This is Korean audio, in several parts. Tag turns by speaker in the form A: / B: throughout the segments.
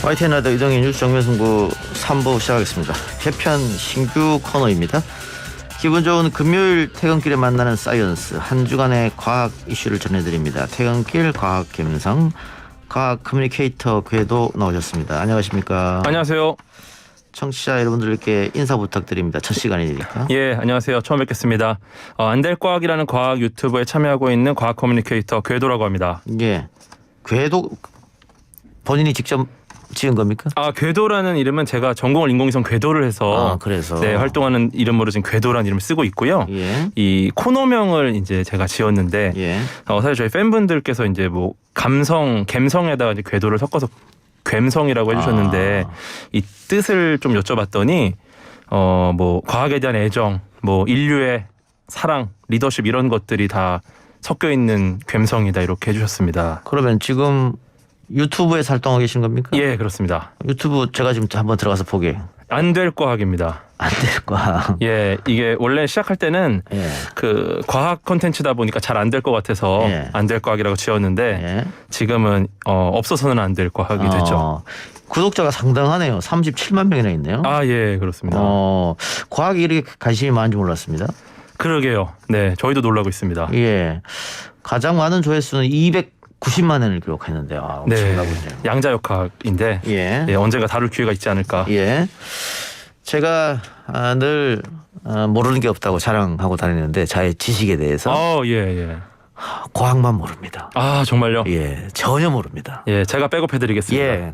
A: YTN 라디오 이동희 뉴스 정면승부 3부 시작하겠습니다. 개편 신규 코너입니다. 기분 좋은 금요일 퇴근길에 만나는 사이언스, 한 주간의 과학 이슈를 전해드립니다. 퇴근길 과학 감성, 과학 커뮤니케이터 궤도 나오셨습니다. 안녕하십니까?
B: 안녕하세요.
A: 청취자 여러분들께 인사 부탁드립니다. 첫 시간이니까.
B: 예, 안녕하세요. 처음 뵙겠습니다. 안될과학이라는 과학 유튜브에 참여하고 있는 과학 커뮤니케이터 궤도라고 합니다.
A: 예, 궤도 본인이 직접 지은 겁니까?
B: 궤도라는 이름은 제가 전공을 인공위성 궤도를 해서
A: 그래서
B: 네, 활동하는 이름으로 지금 궤도라는 이름을 쓰고 있고요.
A: 예.
B: 이 코너명을 이제 제가 지었는데
A: 예.
B: 사실 저희 팬분들께서 이제 뭐 감성에다가 이제 궤도를 섞어서 갬성이라고 해주셨는데 이 뜻을 좀 여쭤봤더니 뭐 과학에 대한 애정, 뭐 인류의 사랑, 리더십 이런 것들이 다 섞여 있는 갬성이다 이렇게 해주셨습니다.
A: 그러면 지금 유튜브에 활동하고 계신 겁니까?
B: 예, 그렇습니다.
A: 유튜브 제가 지금 한번 들어가서 보게.
B: 안될과학입니다.
A: 안될과학.
B: 예, 이게 원래 시작할 때는
A: 예.
B: 그 과학 콘텐츠다 보니까 잘 안 될 것 같아서
A: 예.
B: 안될과학이라고 지었는데
A: 예.
B: 지금은 없어서는 안 될 과학이 됐죠.
A: 구독자가 상당하네요. 37만 명이나 있네요.
B: 예, 그렇습니다.
A: 과학에 이렇게 관심이 많은지 몰랐습니다.
B: 그러게요. 네, 저희도 놀라고 있습니다.
A: 예. 가장 많은 조회수는 290만 회를 기록했는데 엄청나군요.
B: 양자역학인데
A: 예.
B: 언젠가 다룰 기회가 있지 않을까.
A: 예. 제가 늘 모르는 게 없다고 자랑하고 다니는데 자의 지식에 대해서
B: 예.
A: 과학만 모릅니다.
B: 정말요?
A: 예, 전혀 모릅니다.
B: 예, 제가 백업해드리겠습니다.
A: 예.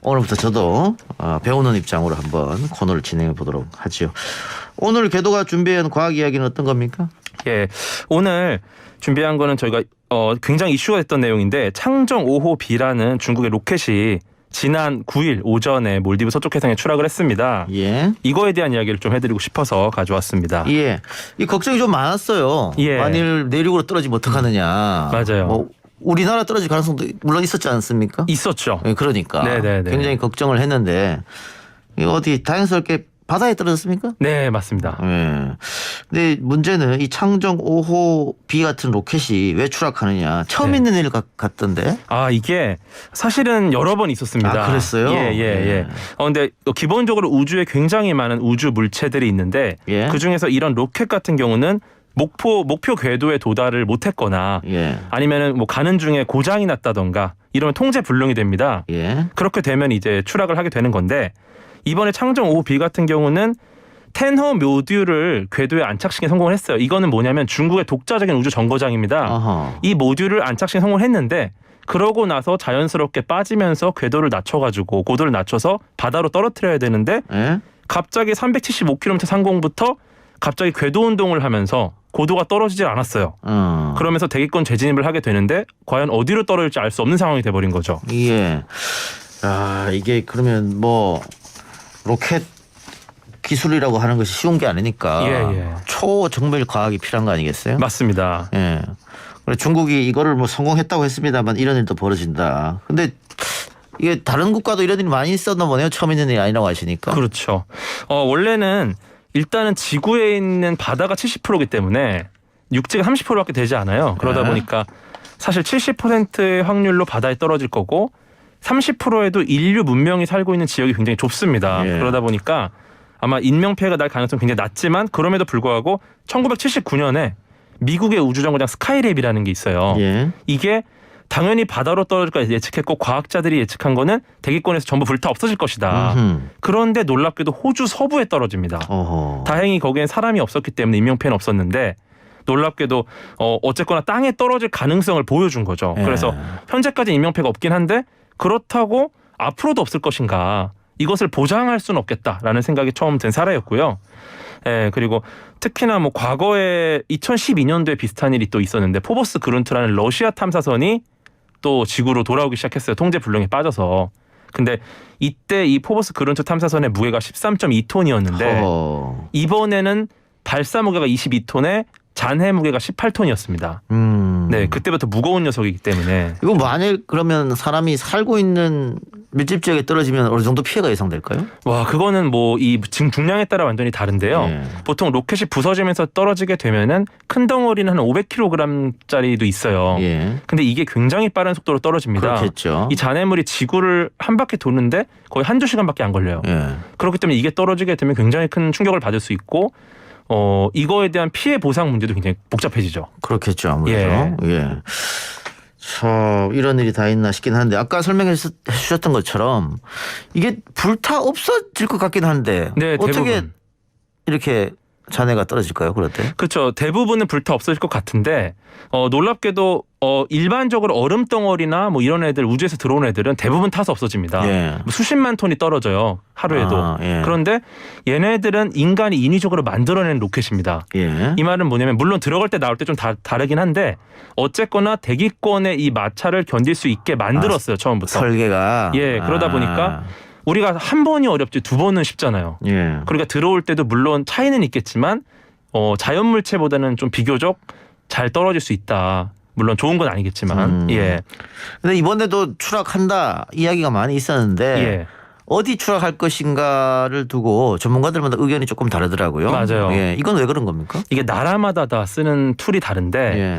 A: 오늘부터 저도 배우는 입장으로 한번 코너를 진행해 보도록 하지요. 오늘 궤도가 준비한 과학 이야기는 어떤 겁니까?
B: 예, 오늘 준비한 거는 저희가 굉장히 이슈가 됐던 내용인데 창정 5호 B라는 중국의 로켓이 지난 9일 오전에 몰디브 서쪽 해상에 추락을 했습니다.
A: 예.
B: 이거에 대한 이야기를 좀 해드리고 싶어서 가져왔습니다.
A: 예. 이 걱정이 좀 많았어요.
B: 예.
A: 만일 내륙으로 떨어지면 어떡하느냐.
B: 맞아요.
A: 우리나라 떨어질 가능성도 물론 있었지 않습니까?
B: 있었죠.
A: 예, 그러니까.
B: 네네네.
A: 굉장히 걱정을 했는데 이거 어디 다행스럽게 바다에 떨어졌습니까?
B: 네, 맞습니다.
A: 예. 근데 문제는 이 창정 5호 B 같은 로켓이 왜 추락하느냐. 처음 있는 일 같던데.
B: 이게 사실은 여러 번 있었습니다.
A: 그랬어요?
B: 예. 근데 기본적으로 우주에 굉장히 많은 우주 물체들이 있는데
A: 예.
B: 그 중에서 이런 로켓 같은 경우는 목표 궤도에 도달을 못했거나
A: 예.
B: 아니면은 뭐 가는 중에 고장이 났다던가 이러면 통제 불능이 됩니다.
A: 예.
B: 그렇게 되면 이제 추락을 하게 되는 건데 이번에 창정 5호 B 같은 경우는 텐호 모듈을 궤도에 안착시키는 성공을 했어요. 이거는 뭐냐면 중국의 독자적인 우주 정거장입니다.
A: 아하.
B: 이 모듈을 안착시키는 성공을 했는데 그러고 나서 자연스럽게 빠지면서 궤도를 낮춰가지고 고도를 낮춰서 바다로 떨어뜨려야 되는데
A: 예?
B: 갑자기 375km 상공부터 갑자기 궤도 운동을 하면서 고도가 떨어지질 않았어요. 그러면서 대기권 재진입을 하게 되는데 과연 어디로 떨어질지 알 수 없는 상황이 돼버린 거죠.
A: 예. 이게 그러면 뭐 로켓 기술이라고 하는 것이 쉬운 게 아니니까 초정밀 과학이 필요한 거 아니겠어요?
B: 맞습니다.
A: 예. 그래 중국이 이거를 뭐 성공했다고 했습니다만 이런 일도 벌어진다. 근데 이게 다른 국가도 이런 일이 많이 있었나 보네요. 처음 있는 일이 아니라고 하시니까.
B: 그렇죠. 원래는 일단은 지구에 있는 바다가 70%이기 때문에 육지가 30%밖에 되지 않아요. 그러다 보니까 사실 70%의 확률로 바다에 떨어질 거고 30%에도 인류 문명이 살고 있는 지역이 굉장히 좁습니다.
A: 예.
B: 그러다 보니까 아마 인명피해가 날 가능성이 굉장히 낮지만 그럼에도 불구하고 1979년에 미국의 우주정거장 스카이랩이라는 게 있어요.
A: 예.
B: 이게 당연히 바다로 떨어질 거 예측했고 과학자들이 예측한 거는 대기권에서 전부 불타 없어질 것이다. 그런데 놀랍게도 호주 서부에 떨어집니다.
A: 어허.
B: 다행히 거기엔 사람이 없었기 때문에 인명피해는 없었는데 놀랍게도 어쨌거나 땅에 떨어질 가능성을 보여준 거죠.
A: 예.
B: 그래서 현재까지 인명피해가 없긴 한데 그렇다고 앞으로도 없을 것인가 이것을 보장할 수는 없겠다라는 생각이 처음 든 사례였고요. 예, 그리고 특히나 뭐 과거에 2012년도에 비슷한 일이 또 있었는데 포보스 그룬트라는 러시아 탐사선이 또 지구로 돌아오기 시작했어요. 통제 불능에 빠져서. 근데 이때 이 포보스 그룬트 탐사선의 무게가 13.2톤이었는데 이번에는 발사 무게가 22톤에 잔해 무게가 18톤이었습니다. 네, 그때부터 무거운 녀석이기 때문에.
A: 이거 만약 그러면 사람이 살고 있는 밀집 지역에 떨어지면 어느 정도 피해가 예상될까요?
B: 와, 그거는 뭐 이 중량에 따라 완전히 다른데요.
A: 예.
B: 보통 로켓이 부서지면서 떨어지게 되면은 큰 덩어리는 한 500kg짜리도 있어요.
A: 예.
B: 근데 이게 굉장히 빠른 속도로 떨어집니다.
A: 그렇겠죠.
B: 이 잔해물이 지구를 한 바퀴 도는데 거의 한두 시간밖에 안 걸려요.
A: 예.
B: 그렇기 때문에 이게 떨어지게 되면 굉장히 큰 충격을 받을 수 있고 이거에 대한 피해 보상 문제도 굉장히 복잡해지죠.
A: 그렇겠죠, 아무래도. 예. 이런 일이 다 있나 싶긴 한데 아까 설명해 주셨던 것처럼 이게 불타 없어질 것 같긴 한데
B: 네,
A: 어떻게
B: 대부분.
A: 이렇게 잔해가 떨어질까요? 그럴 때?
B: 그렇죠. 대부분은 불타 없어질 것 같은데 놀랍게도 일반적으로 얼음 덩어리나 뭐 이런 애들 우주에서 들어온 애들은 대부분 타서 없어집니다.
A: 예.
B: 수십만 톤이 떨어져요. 하루에도.
A: 예.
B: 그런데 얘네들은 인간이 인위적으로 만들어낸 로켓입니다.
A: 예.
B: 이 말은 뭐냐면 물론 들어갈 때 나올 때 좀 다르긴 한데 어쨌거나 대기권의 이 마찰을 견딜 수 있게 만들었어요. 처음부터.
A: 설계가.
B: 예, 그러다 보니까 우리가 한 번이 어렵지 두 번은 쉽잖아요.
A: 예.
B: 그러니까 들어올 때도 물론 차이는 있겠지만 자연 물체보다는 좀 비교적 잘 떨어질 수 있다. 물론 좋은 건 아니겠지만. 예.
A: 근데 이번에도 추락한다 이야기가 많이 있었는데
B: 예.
A: 어디 추락할 것인가를 두고 전문가들마다 의견이 조금 다르더라고요.
B: 맞아요.
A: 예. 이건 왜 그런 겁니까?
B: 이게 나라마다 다 쓰는 툴이 다른데
A: 예.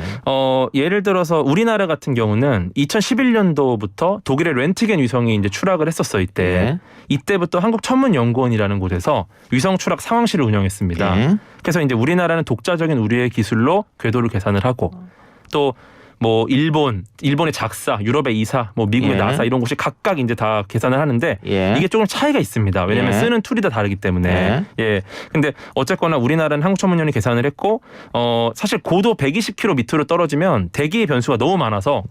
B: 예를 들어서 우리나라 같은 경우는 2011년도부터 독일의 렌트겐 위성이 이제 추락을 했었어요. 이때.
A: 예. 이때부터
B: 한국천문연구원이라는 곳에서 위성 추락 상황실을 운영했습니다.
A: 예.
B: 그래서 이제 우리나라는 독자적인 우리의 기술로 궤도를 계산을 하고 또 뭐 일본의 작사, 유럽의 이사, 뭐 미국의
A: 예.
B: 나사 이런 곳이 각각 이제 다 계산을 하는데
A: 예.
B: 이게 조금 차이가 있습니다. 왜냐하면
A: 예.
B: 쓰는 툴이 다 다르기 때문에. 예. 근데 어쨌거나 우리나라는 한국천문연이 계산을 했고 사실 고도 120km 밑으로 떨어지면 대기의 변수가 너무 많아서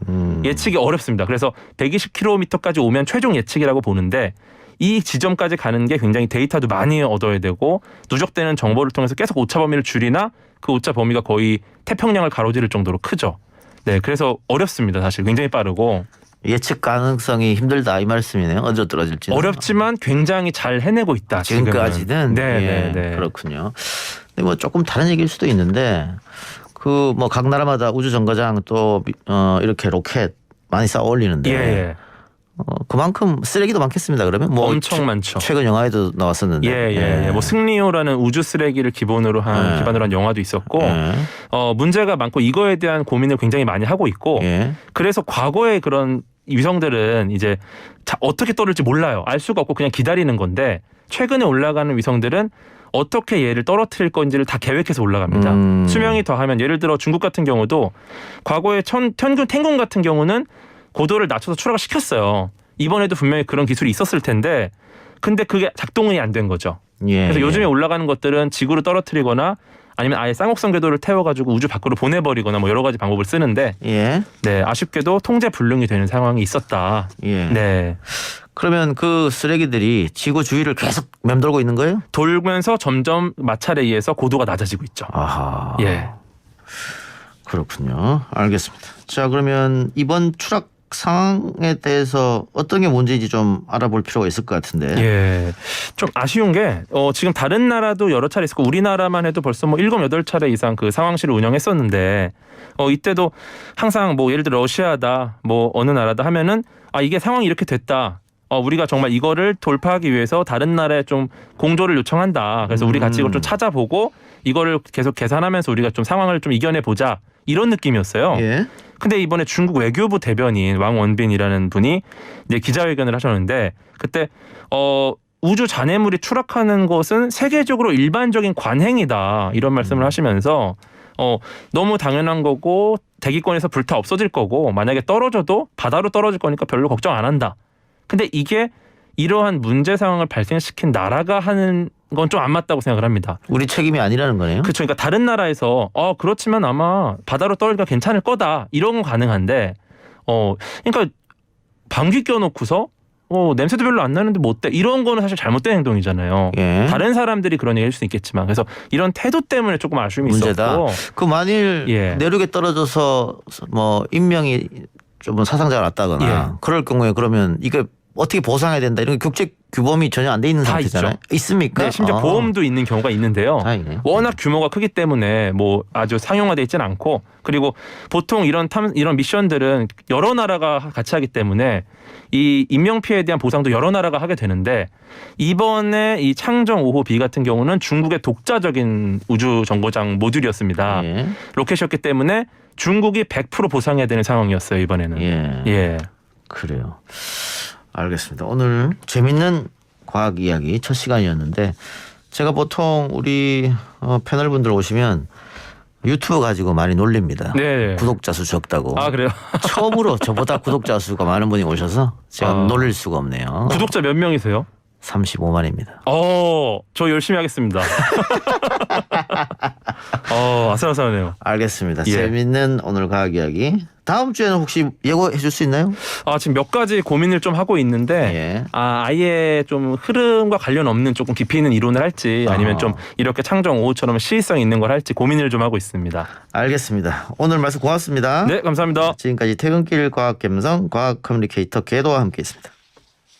B: 예측이 어렵습니다. 그래서 120km까지 오면 최종 예측이라고 보는데 이 지점까지 가는 게 굉장히 데이터도 많이 얻어야 되고 누적되는 정보를 통해서 계속 오차 범위를 줄이나 그 오차 범위가 거의 태평양을 가로지를 정도로 크죠. 네, 그래서 어렵습니다. 사실 굉장히 빠르고
A: 예측 가능성이 힘들다 이 말씀이네요. 어디로 떨어질지
B: 어렵지만 굉장히 잘 해내고 있다.
A: 지금까지는.
B: 네.
A: 그렇군요. 근데 뭐 조금 다른 얘기일 수도 있는데 그 뭐 각 나라마다 우주 정거장 또 이렇게 로켓 많이 쌓아 올리는데
B: 예.
A: 그만큼 쓰레기도 많겠습니다. 그러면 뭐
B: 엄청 많죠.
A: 최근 영화에도 나왔었는데.
B: 예. 뭐 승리호라는 우주 쓰레기를 기반으로 한 영화도 있었고 문제가 많고 이거에 대한 고민을 굉장히 많이 하고 있고
A: 예.
B: 그래서 과거에 그런 위성들은 이제 어떻게 떨어질지 몰라요. 알 수가 없고 그냥 기다리는 건데 최근에 올라가는 위성들은 어떻게 얘를 떨어뜨릴 건지를 다 계획해서 올라갑니다. 수명이 더하면 예를 들어 중국 같은 경우도 과거에 텐군 같은 경우는 고도를 낮춰서 추락을 시켰어요. 이번에도 분명히 그런 기술이 있었을 텐데 근데 그게 작동이 안 된 거죠.
A: 예.
B: 그래서 요즘에 올라가는 것들은 지구로 떨어뜨리거나 아니면 아예 쌍곡선 궤도를 태워가지고 우주 밖으로 보내버리거나 뭐 여러 가지 방법을 쓰는데
A: 예.
B: 네, 아쉽게도 통제 불능이 되는 상황이 있었다.
A: 예.
B: 네.
A: 그러면 그 쓰레기들이 지구 주위를 계속 맴돌고 있는 거예요?
B: 돌면서 점점 마찰에 의해서 고도가 낮아지고 있죠.
A: 아하.
B: 예.
A: 그렇군요. 알겠습니다. 자, 그러면 이번 추락 상황에 대해서 어떤 게 문제인지 좀 알아볼 필요가 있을 것 같은데.
B: 예. 좀 아쉬운 게 지금 다른 나라도 여러 차례 있었고 우리나라만 해도 벌써 뭐 7, 8차례 이상 그 상황실을 운영했었는데 이때도 항상 뭐 예를 들어 러시아다 뭐 어느 나라다 하면은 이게 상황이 이렇게 됐다. 우리가 정말 이거를 돌파하기 위해서 다른 나라에 좀 공조를 요청한다. 그래서 우리 같이 이걸 좀 찾아보고 이거를 계속 계산하면서 우리가 좀 상황을 좀 이겨내 보자. 이런 느낌이었어요.
A: 예.
B: 근데 이번에 중국 외교부 대변인 왕원빈이라는 분이 이제 기자회견을 하셨는데 그때 우주 잔해물이 추락하는 것은 세계적으로 일반적인 관행이다. 이런 말씀을 하시면서 너무 당연한 거고 대기권에서 불타 없어질 거고 만약에 떨어져도 바다로 떨어질 거니까 별로 걱정 안 한다. 근데 이게 이러한 문제 상황을 발생시킨 나라가 하는 건 좀 안 맞다고 생각을 합니다.
A: 우리 책임이 아니라는 거네요.
B: 그렇죠. 그러니까 다른 나라에서 그렇지만 아마 바다로 떨어지기가 괜찮을 거다. 이런 건 가능한데 그러니까 방귀 껴놓고서 냄새도 별로 안 나는데 뭐 어때? 이런 거는 사실 잘못된 행동이잖아요.
A: 예.
B: 다른 사람들이 그런 얘기 할 수는 있겠지만 그래서 이런 태도 때문에 조금 아쉬움이
A: 문제다.
B: 있었고
A: 그 만일
B: 예.
A: 내륙에 떨어져서 뭐 인명이 좀 사상자가 났다거나
B: 예.
A: 그럴 경우에 그러면 이게 어떻게 보상해야 된다 이런 국제 규범이 전혀 안 돼 있는
B: 다
A: 상태잖아요.
B: 있죠.
A: 있습니까?
B: 네, 심지어 보험도 있는 경우가 있는데요.
A: 다행이네요.
B: 워낙 규모가 크기 때문에 뭐 아주 상용화돼 있지는 않고 그리고 보통 이런 미션들은 여러 나라가 같이 하기 때문에 이 인명 피해에 대한 보상도 여러 나라가 하게 되는데 이번에 이 창정 5호 B 같은 경우는 중국의 독자적인 우주 정거장 모듈이었습니다.
A: 예.
B: 로켓이었기 때문에 중국이 100% 보상해야 되는 상황이었어요 이번에는.
A: 예.
B: 예.
A: 그래요. 알겠습니다. 오늘 재밌는 과학 이야기 첫 시간이었는데 제가 보통 우리 패널 분들 오시면 유튜브 가지고 많이 놀립니다.
B: 네.
A: 구독자 수 적다고.
B: 아 그래요?
A: 처음으로 저보다 구독자 수가 많은 분이 오셔서 제가 놀릴 수가 없네요.
B: 구독자 몇 명이세요?
A: 35만입니다.
B: 저 열심히 하겠습니다. 아슬아슬하네요.
A: 알겠습니다.
B: 예.
A: 재밌는 오늘 과학 이야기. 다음 주에는 혹시 예고해 줄 수 있나요?
B: 지금 몇 가지 고민을 좀 하고 있는데
A: 예.
B: 아예 좀 흐름과 관련 없는 조금 깊이 있는 이론을 할지 아니면 좀 이렇게 창정 5호처럼 시의성 있는 걸 할지 고민을 좀 하고 있습니다.
A: 알겠습니다. 오늘 말씀 고맙습니다.
B: 네, 감사합니다.
A: 지금까지 퇴근길 과학 감성 과학 커뮤니케이터 궤도와 함께했습니다.